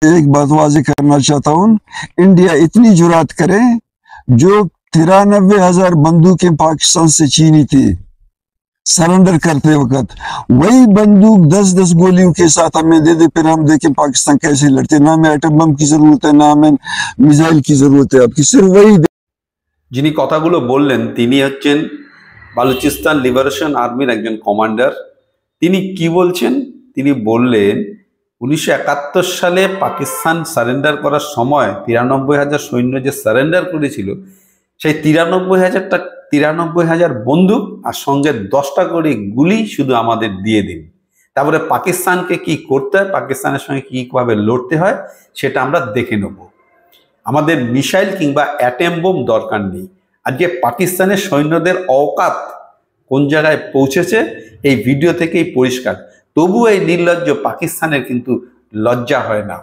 एक बात वाज़ेह करना चाहता हूँ, इंडिया इतनी जुरात करे, जो 93,000 बंदूकें पाकिस्तान से छीनी थी सरेंडर करते वक्त, वही बंदूक 10-10 गोलियों के साथ हमें दे दे, फिर हम देखें पाकिस्तान कैसे लड़ते। ना हमें एटम बम की जरूरत है, ना हमें मिसाइल की जरूरत है, आपकी सिर्फ वही। যিনি কথাগুলো বললেন তিনি হচ্ছেন বালুচিস্তান লিবারেশন আর্মির একজন কমান্ডার। তিনি কি বলছেন? তিনি বললেন 1971 সালে পাকিস্তান সারেন্ডার করার সময় 93,000 সৈন্য যে সারেন্ডার করেছিল, সেই 93,000 বন্দুক আর সঙ্গে 10টা করে গুলি শুধু আমাদের দিয়ে দিন। তারপরে পাকিস্তানকে কি করতে হয়, পাকিস্তানের সঙ্গে কীভাবে লড়তে হয় সেটা আমরা দেখে নেব। আমাদের মিসাইল কিংবা অ্যাটম বোম দরকার নেই। আজকে পাকিস্তানের সৈন্যদের অকাত কোন জায়গায় পৌঁছেছে এই ভিডিও থেকেই পরিষ্কার। তবু এই নির্লজ্জ পাকিস্তানের কিন্তু লজ্জা হয় না।